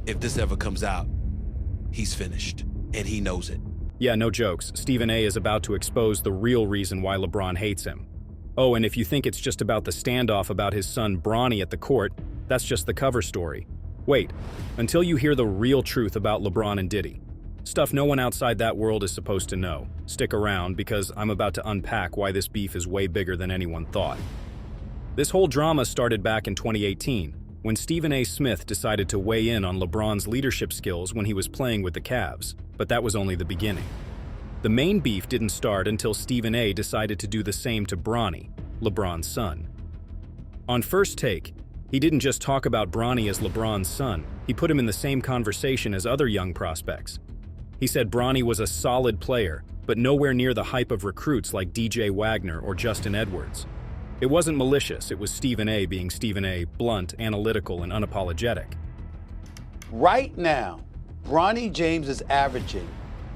If this ever comes out, he's finished, and he knows it. Yeah, no jokes. Stephen A is about to expose the real reason why LeBron hates him. Oh, and if you think it's just about the standoff about his son Bronny at the court, that's just the cover story. Wait, until you hear the real truth about LeBron and Diddy. Stuff no one outside that world is supposed to know. Stick around, because I'm about to unpack why this beef is way bigger than anyone thought. This whole drama started back in 2018, when Stephen A. Smith decided to weigh in on LeBron's leadership skills when he was playing with the Cavs, but that was only the beginning. The main beef didn't start until Stephen A. decided to do the same to Bronny, LeBron's son. On First Take, he didn't just talk about Bronny as LeBron's son, he put him in the same conversation as other young prospects. He said Bronny was a solid player, but nowhere near the hype of recruits like DJ Wagner or Justin Edwards. It wasn't malicious, it was Stephen A. being Stephen A., blunt, analytical, and unapologetic. Right now, Bronny James is averaging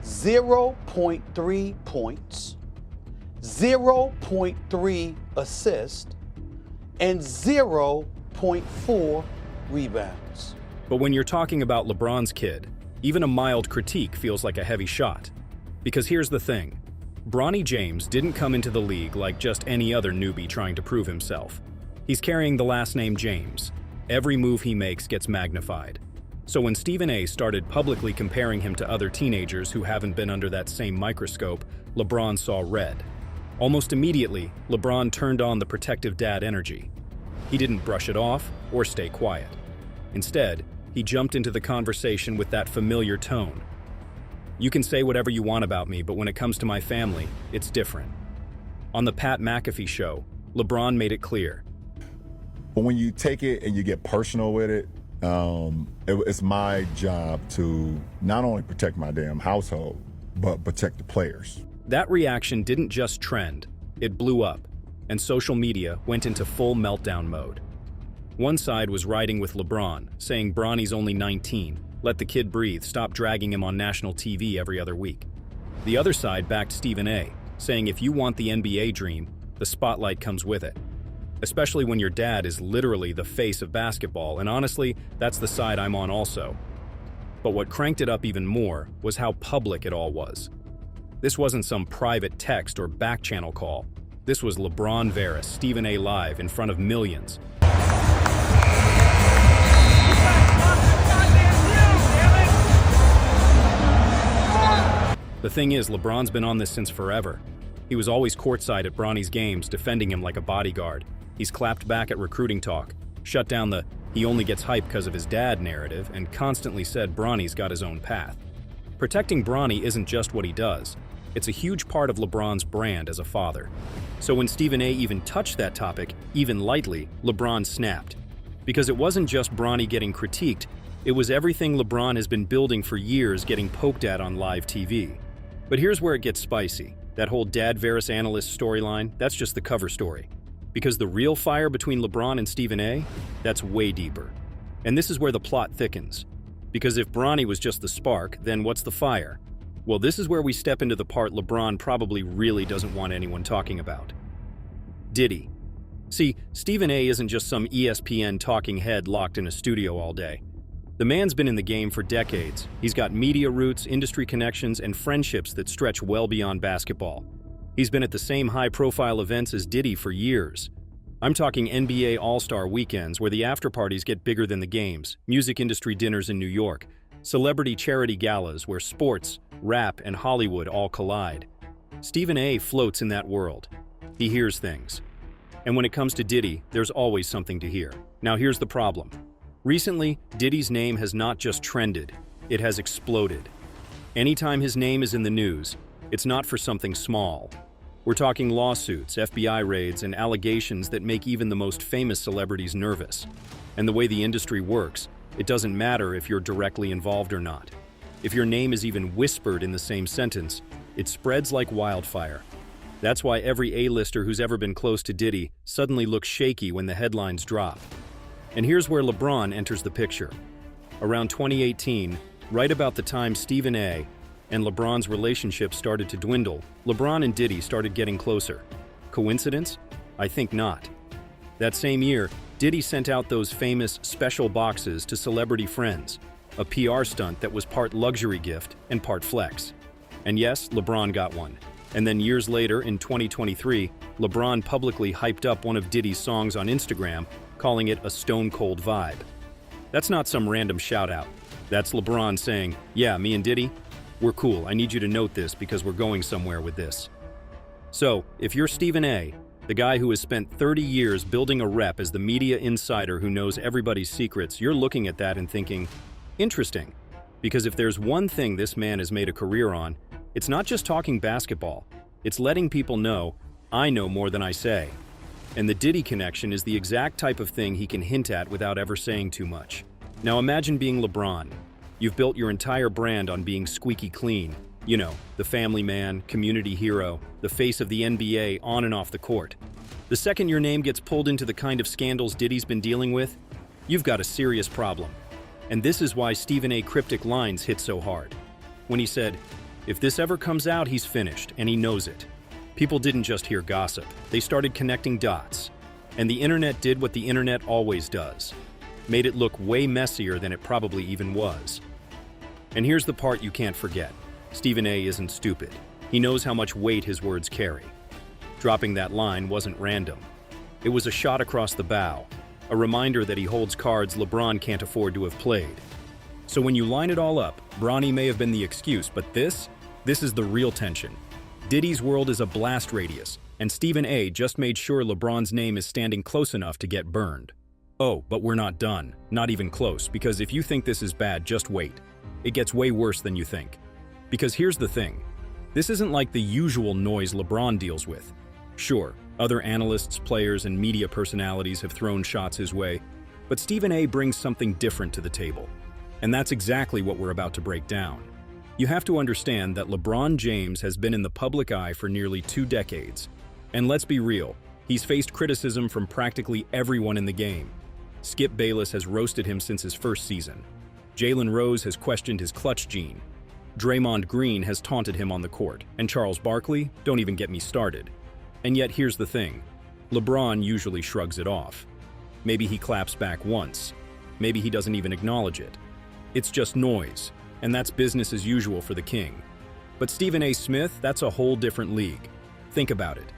0.3 points, 0.3 assists, and 0.4 rebounds. But when you're talking about LeBron's kid, even a mild critique feels like a heavy shot. Because here's the thing. Bronny James didn't come into the league like just any other newbie trying to prove himself. He's carrying the last name James. Every move he makes gets magnified. So when Stephen A. started publicly comparing him to other teenagers who haven't been under that same microscope, LeBron saw red. Almost immediately, LeBron turned on the protective dad energy. He didn't brush it off or stay quiet. Instead, he jumped into the conversation with that familiar tone. You can say whatever you want about me, but when it comes to my family, it's different. On the Pat McAfee show, LeBron made it clear. But when you take it and you get personal with it, it's my job to not only protect my damn household, but protect the players. That reaction didn't just trend, it blew up, and social media went into full meltdown mode. One side was riding with LeBron, saying Bronny's only 19, let the kid breathe, stop dragging him on national TV every other week. The other side backed Stephen A., saying if you want the NBA dream, the spotlight comes with it. Especially when your dad is literally the face of basketball, and honestly, that's the side I'm on also. But what cranked it up even more was how public it all was. This wasn't some private text or back-channel call. This was LeBron Veras, Stephen A. live in front of millions. The thing is, LeBron's been on this since forever. He was always courtside at Bronny's games, defending him like a bodyguard. He's clapped back at recruiting talk, shut down the "he only gets hype because of his dad" narrative, and constantly said Bronny's got his own path. Protecting Bronny isn't just what he does. It's a huge part of LeBron's brand as a father. So when Stephen A. even touched that topic, even lightly, LeBron snapped. Because it wasn't just Bronny getting critiqued, it was everything LeBron has been building for years getting poked at on live TV. But here's where it gets spicy. That whole Dad Veras analyst storyline, that's just the cover story. Because the real fire between LeBron and Stephen A., that's way deeper. And this is where the plot thickens. Because if Bronny was just the spark, then what's the fire? Well, this is where we step into the part LeBron probably really doesn't want anyone talking about. Diddy. See, Stephen A. isn't just some ESPN talking head locked in a studio all day. The man's been in the game for decades. He's got media roots, industry connections, and friendships that stretch well beyond basketball. He's been at the same high-profile events as Diddy for years. I'm talking NBA All-Star weekends where the after-parties get bigger than the games, music industry dinners in New York, celebrity charity galas where sports, rap, and Hollywood all collide. Stephen A. floats in that world. He hears things. And when it comes to Diddy, there's always something to hear. Now here's the problem. Recently, Diddy's name has not just trended, it has exploded. Anytime his name is in the news, it's not for something small. We're talking lawsuits, FBI raids, and allegations that make even the most famous celebrities nervous. And the way the industry works, it doesn't matter if you're directly involved or not. If your name is even whispered in the same sentence, it spreads like wildfire. That's why every A-lister who's ever been close to Diddy suddenly looks shaky when the headlines drop. And here's where LeBron enters the picture. Around 2018, right about the time Stephen A. and LeBron's relationship started to dwindle, LeBron and Diddy started getting closer. Coincidence? I think not. That same year, Diddy sent out those famous special boxes to celebrity friends. a PR stunt that was part luxury gift and part flex. And yes, LeBron got one. And then years later, in 2023, LeBron publicly hyped up one of Diddy's songs on Instagram, calling it a stone-cold vibe. That's not some random shout-out. That's LeBron saying, yeah, me and Diddy, we're cool. I need you to note this because we're going somewhere with this. So, if you're Stephen A., the guy who has spent 30 years building a rep as the media insider who knows everybody's secrets, you're looking at that and thinking, interesting. Because if there's one thing this man has made a career on, it's not just talking basketball. It's letting people know, I know more than I say. And the Diddy connection is the exact type of thing he can hint at without ever saying too much. Now imagine being LeBron. You've built your entire brand on being squeaky clean. You know, the family man, community hero, the face of the NBA on and off the court. The second your name gets pulled into the kind of scandals Diddy's been dealing with, you've got a serious problem. And this is why Stephen A. cryptic lines hit so hard. When he said, if this ever comes out, he's finished, and he knows it. People didn't just hear gossip, they started connecting dots. And the internet did what the internet always does. Made it look way messier than it probably even was. And here's the part you can't forget. Stephen A. isn't stupid. He knows how much weight his words carry. Dropping that line wasn't random. It was a shot across the bow, a reminder that he holds cards LeBron can't afford to have played. So when you line it all up, Bronny may have been the excuse, but this is the real tension. Diddy's world is a blast radius, and Stephen A. just made sure LeBron's name is standing close enough to get burned. Oh, but we're not done. Not even close, because if you think this is bad, just wait. It gets way worse than you think. Because here's the thing. This isn't like the usual noise LeBron deals with. Sure, other analysts, players, and media personalities have thrown shots his way, but Stephen A. brings something different to the table. And that's exactly what we're about to break down. You have to understand that LeBron James has been in the public eye for nearly 2 decades. And let's be real, he's faced criticism from practically everyone in the game. Skip Bayless has roasted him since his first season. Jalen Rose has questioned his clutch gene. Draymond Green has taunted him on the court, and Charles Barkley, don't even get me started. And yet here's the thing, LeBron usually shrugs it off. Maybe he claps back once. Maybe he doesn't even acknowledge it. It's just noise, and that's business as usual for the king. But Stephen A. Smith, that's a whole different league. Think about it.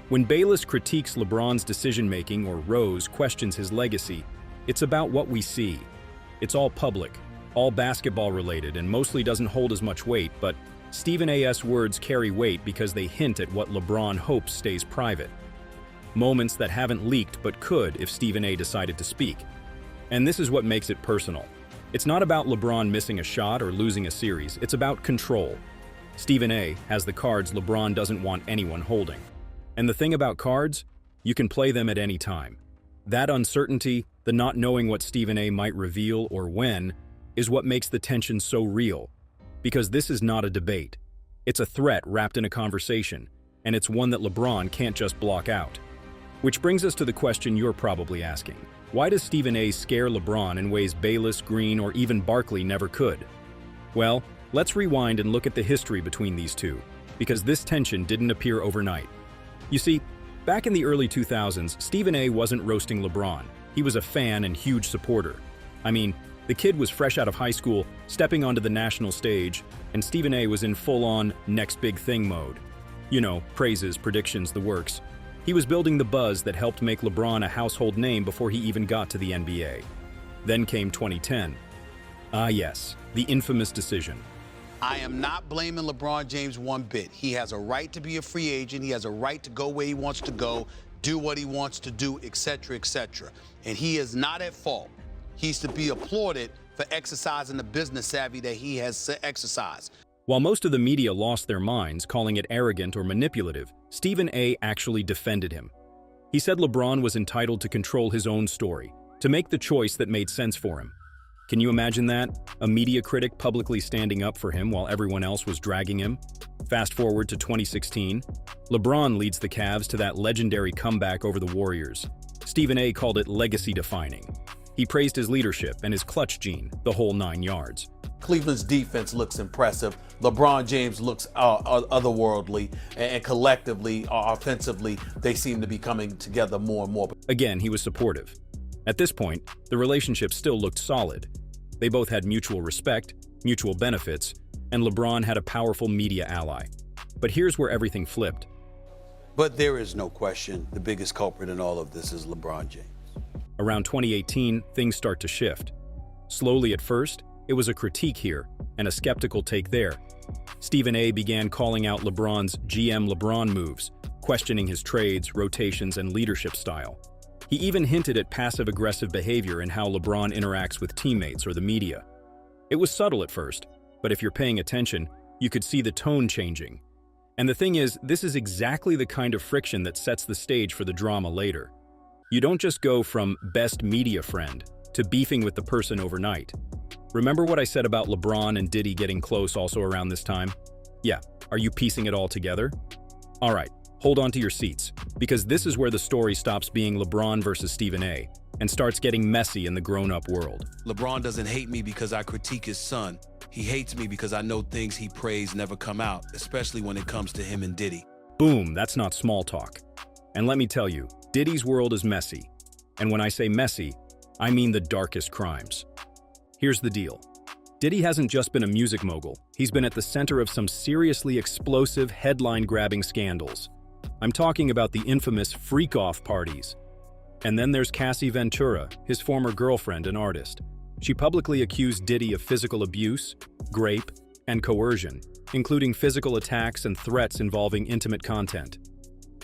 When Bayless critiques LeBron's decision-making or Rose questions his legacy, it's about what we see. It's all public, all basketball-related, and mostly doesn't hold as much weight, but Stephen A.'s words carry weight because they hint at what LeBron hopes stays private. Moments that haven't leaked but could if Stephen A. decided to speak. And this is what makes it personal. It's not about LeBron missing a shot or losing a series, it's about control. Stephen A. has the cards LeBron doesn't want anyone holding. And the thing about cards, you can play them at any time. That uncertainty, the not knowing what Stephen A. might reveal or when, is what makes the tension so real. Because this is not a debate. It's a threat wrapped in a conversation, and it's one that LeBron can't just block out. Which brings us to the question you're probably asking. Why does Stephen A. scare LeBron in ways Bayless, Green, or even Barkley never could? Well, let's rewind and look at the history between these two, because this tension didn't appear overnight. You see, back in the early 2000s, Stephen A. wasn't roasting LeBron. He was a fan and huge supporter. I mean, the kid was fresh out of high school, stepping onto the national stage, and Stephen A. was in full-on next big thing mode. You know, praises, predictions, the works. He was building the buzz that helped make LeBron a household name before he even got to the NBA. Then came 2010. Ah yes, the infamous decision. I am not blaming LeBron James one bit. He has a right to be a free agent. He has a right to go where he wants to go, do what he wants to do, etc., etc. And he is not at fault. He's to be applauded for exercising the business savvy that he has exercised. While most of the media lost their minds, calling it arrogant or manipulative, Stephen A. actually defended him. He said LeBron was entitled to control his own story, to make the choice that made sense for him. Can you imagine that? A media critic publicly standing up for him while everyone else was dragging him? Fast forward to 2016, LeBron leads the Cavs to that legendary comeback over the Warriors. Stephen A. called it legacy-defining. He praised his leadership and his clutch gene, the whole 9 yards. Cleveland's defense looks impressive. LeBron James looks otherworldly, and collectively, offensively, they seem to be coming together more and more. Again, he was supportive. At this point, the relationship still looked solid. They both had mutual respect, mutual benefits, and LeBron had a powerful media ally. But here's where everything flipped. But there is no question the biggest culprit in all of this is LeBron James. Around 2018, things start to shift. Slowly at first, it was a critique here and a skeptical take there. Stephen A. began calling out LeBron's GM LeBron moves, questioning his trades, rotations, and leadership style. He even hinted at passive-aggressive behavior in how LeBron interacts with teammates or the media. It was subtle at first, but if you're paying attention, you could see the tone changing. And the thing is, this is exactly the kind of friction that sets the stage for the drama later. You don't just go from best media friend to beefing with the person overnight. Remember what I said about LeBron and Diddy getting close also around this time? Yeah, are you piecing it all together? All right, hold on to your seats, because this is where the story stops being LeBron versus Stephen A. and starts getting messy in the grown-up world. LeBron doesn't hate me because I critique his son. He hates me because I know things he prays never come out, especially when it comes to him and Diddy. Boom, that's not small talk. And let me tell you, Diddy's world is messy. And when I say messy, I mean the darkest crimes. Here's the deal. Diddy hasn't just been a music mogul, he's been at the center of some seriously explosive, headline-grabbing scandals. I'm talking about the infamous freak-off parties. And then there's Cassie Ventura, his former girlfriend and artist. She publicly accused Diddy of physical abuse, rape, and coercion, including physical attacks and threats involving intimate content.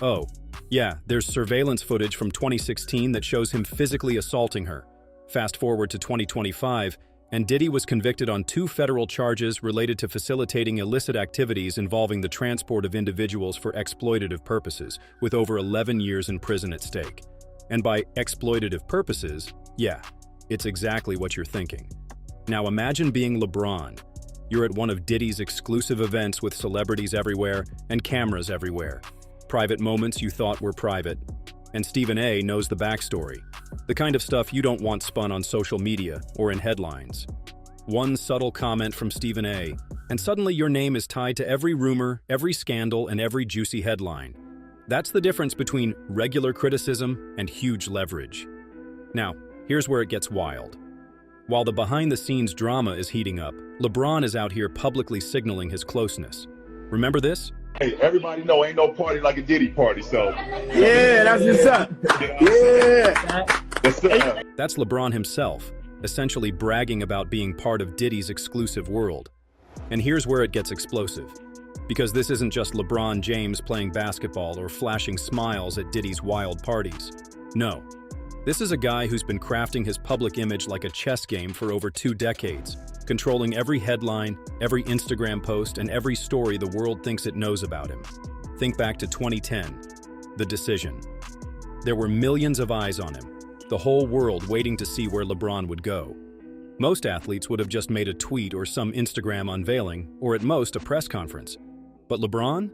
Oh, yeah, there's surveillance footage from 2016 that shows him physically assaulting her. Fast forward to 2025, and Diddy was convicted on 2 federal charges related to facilitating illicit activities involving the transport of individuals for exploitative purposes, with over 11 years in prison at stake. And by exploitative purposes, yeah, it's exactly what you're thinking. Now imagine being LeBron. You're at one of Diddy's exclusive events with celebrities everywhere and cameras everywhere. Private moments you thought were private. And Stephen A. knows the backstory. The kind of stuff you don't want spun on social media or in headlines. One subtle comment from Stephen A., and suddenly your name is tied to every rumor, every scandal, and every juicy headline. That's the difference between regular criticism and huge leverage. Now, here's where it gets wild. While the behind-the-scenes drama is heating up, LeBron is out here publicly signaling his closeness. Remember this? Hey, everybody know ain't no party like a Diddy party, so. Yeah, that's what's up. Yeah. That's LeBron himself, essentially bragging about being part of Diddy's exclusive world. And here's where it gets explosive. Because this isn't just LeBron James playing basketball or flashing smiles at Diddy's wild parties. No. This is a guy who's been crafting his public image like a chess game for over 2 decades, controlling every headline, every Instagram post, and every story the world thinks it knows about him. Think back to 2010, the decision. There were millions of eyes on him, the whole world waiting to see where LeBron would go. Most athletes would have just made a tweet or some Instagram unveiling, or at most a press conference. But LeBron?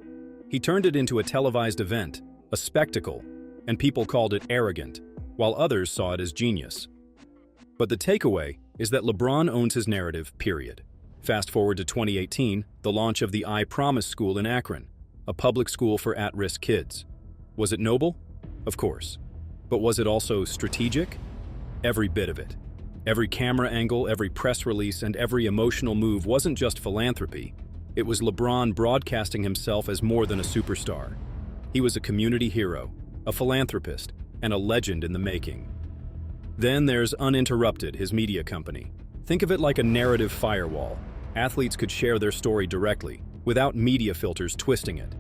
He turned it into a televised event, a spectacle, and people called it arrogant, while others saw it as genius. But the takeaway is that LeBron owns his narrative, period. Fast forward to 2018, the launch of the I Promise School in Akron, a public school for at-risk kids. Was it noble? Of course. But was it also strategic? Every bit of it. Every camera angle, every press release, and every emotional move wasn't just philanthropy. It was LeBron broadcasting himself as more than a superstar. He was a community hero, a philanthropist, and a legend in the making. Then there's Uninterrupted, his media company. Think of it like a narrative firewall. Athletes could share their story directly, without media filters twisting it.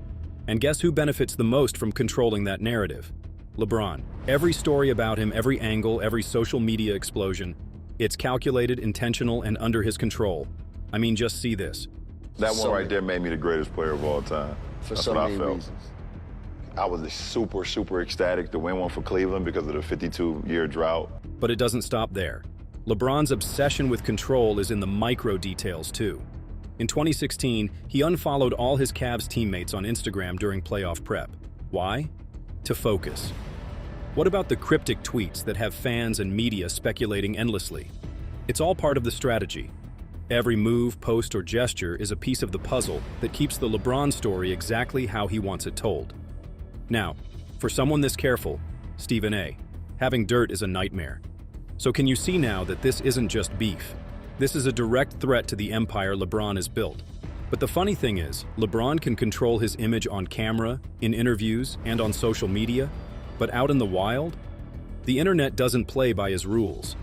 And guess who benefits the most from controlling that narrative? LeBron. Every story about him, every angle, every social media explosion, it's calculated, intentional, and under his control. I mean, just see this. That one right there made me the greatest player of all time. That's what I felt. I was super, super ecstatic to win one for Cleveland because of the 52-year drought. But it doesn't stop there. LeBron's obsession with control is in the micro details too. In 2016, he unfollowed all his Cavs teammates on Instagram during playoff prep. Why? To focus. What about the cryptic tweets that have fans and media speculating endlessly? It's all part of the strategy. Every move, post, or gesture is a piece of the puzzle that keeps the LeBron story exactly how he wants it told. Now, for someone this careful, Stephen A., having dirt is a nightmare. So can you see now that this isn't just beef? This is a direct threat to the empire LeBron has built. But the funny thing is, LeBron can control his image on camera, in interviews, and on social media, but out in the wild, the internet doesn't play by his rules.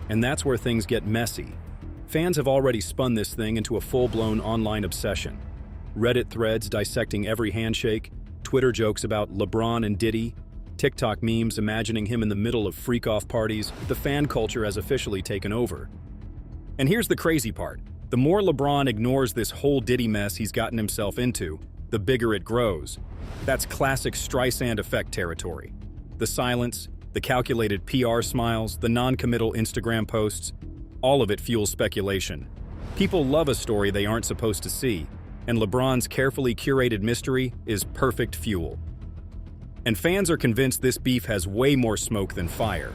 And that's where things get messy. Fans have already spun this thing into a full-blown online obsession. Reddit threads dissecting every handshake, Twitter jokes about LeBron and Diddy, TikTok memes imagining him in the middle of freak-off parties. The fan culture has officially taken over. And here's the crazy part. The more LeBron ignores this whole Diddy mess he's gotten himself into, the bigger it grows. That's classic Streisand effect territory. The silence, the calculated PR smiles, the non-committal Instagram posts, all of it fuels speculation. People love a story they aren't supposed to see, and LeBron's carefully curated mystery is perfect fuel. And fans are convinced this beef has way more smoke than fire.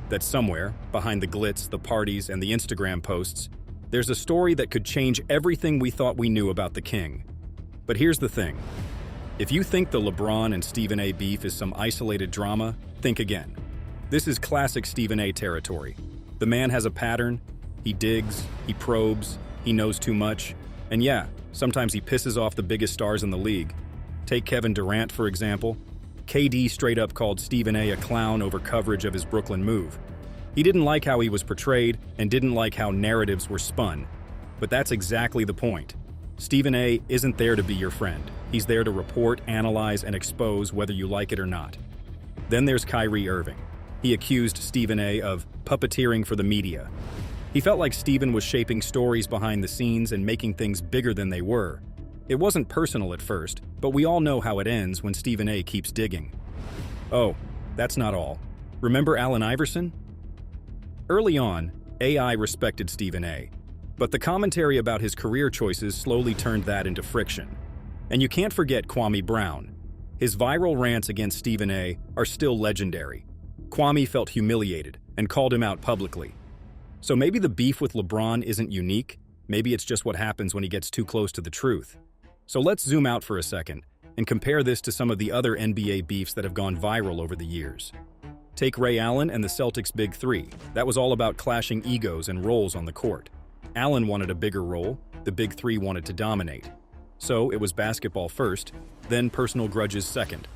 That somewhere, behind the glitz, the parties, and the Instagram posts, there's a story that could change everything we thought we knew about the king. But here's the thing. If you think the LeBron and Stephen A beef is some isolated drama, think again. This is classic Stephen A territory. The man has a pattern, he digs, he probes, he knows too much, and yeah, sometimes he pisses off the biggest stars in the league. Take Kevin Durant, for example. KD straight up called Stephen A clown over coverage of his Brooklyn move. He didn't like how he was portrayed and didn't like how narratives were spun. But that's exactly the point. Stephen A isn't there to be your friend. He's there to report, analyze, and expose whether you like it or not. Then there's Kyrie Irving. He accused Stephen A of puppeteering for the media. He felt like Stephen was shaping stories behind the scenes and making things bigger than they were. It wasn't personal at first, but we all know how it ends when Stephen A keeps digging. Oh, that's not all. Remember Allen Iverson? Early on, AI respected Stephen A, but the commentary about his career choices slowly turned that into friction. And you can't forget Kwame Brown. His viral rants against Stephen A are still legendary. Kwame felt humiliated and called him out publicly. So maybe the beef with LeBron isn't unique, maybe it's just what happens when he gets too close to the truth. So let's zoom out for a second and compare this to some of the other NBA beefs that have gone viral over the years. Take Ray Allen and the Celtics' Big Three. That was all about clashing egos and roles on the court. Allen wanted a bigger role, the Big Three wanted to dominate. So it was basketball first, then personal grudges second.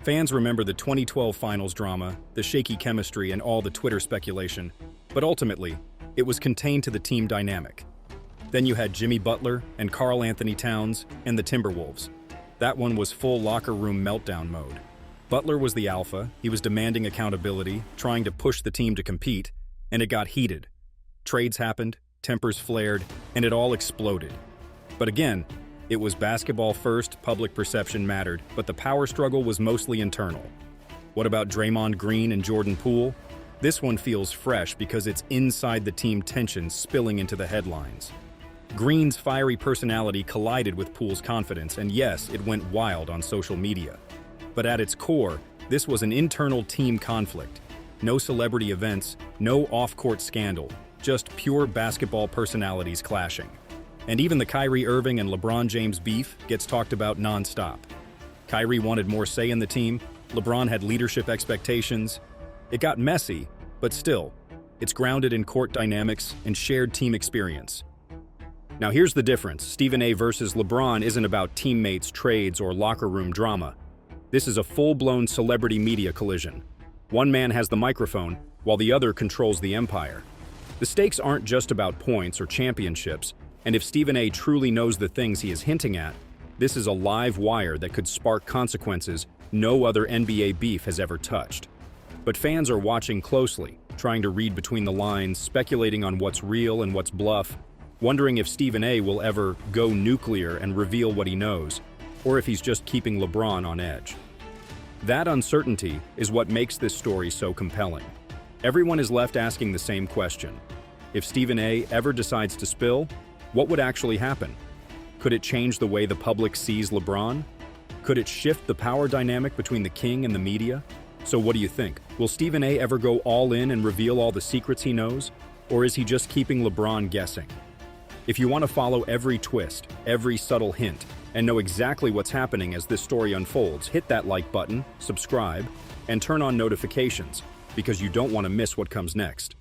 Fans remember the 2012 finals drama, the shaky chemistry, and all the Twitter speculation, but ultimately, it was contained to the team dynamic. Then you had Jimmy Butler and Karl Anthony Towns and the Timberwolves. That one was full locker room meltdown mode. Butler was the alpha, he was demanding accountability, trying to push the team to compete, and it got heated. Trades happened, tempers flared, and it all exploded. But again, it was basketball first, public perception mattered, but the power struggle was mostly internal. What about Draymond Green and Jordan Poole? This one feels fresh because it's inside the team tension spilling into the headlines. Green's fiery personality collided with Poole's confidence, and yes, it went wild on social media. But at its core, this was an internal team conflict. No celebrity events, no off-court scandal, just pure basketball personalities clashing. And even the Kyrie Irving and LeBron James beef gets talked about non-stop. Kyrie wanted more say in the team, LeBron had leadership expectations. It got messy, but still, it's grounded in court dynamics and shared team experience. Now here's the difference. Stephen A versus LeBron isn't about teammates, trades, or locker room drama. This is a full-blown celebrity media collision. One man has the microphone, while the other controls the empire. The stakes aren't just about points or championships, and if Stephen A truly knows the things he is hinting at, this is a live wire that could spark consequences no other NBA beef has ever touched. But fans are watching closely, trying to read between the lines, speculating on what's real and what's bluff, wondering if Stephen A will ever go nuclear and reveal what he knows, or if he's just keeping LeBron on edge. That uncertainty is what makes this story so compelling. Everyone is left asking the same question. If Stephen A ever decides to spill, what would actually happen? Could it change the way the public sees LeBron? Could it shift the power dynamic between the king and the media? So what do you think? Will Stephen A ever go all in and reveal all the secrets he knows? Or is he just keeping LeBron guessing? If you want to follow every twist, every subtle hint, and know exactly what's happening as this story unfolds, hit that like button, subscribe, and turn on notifications, because you don't want to miss what comes next.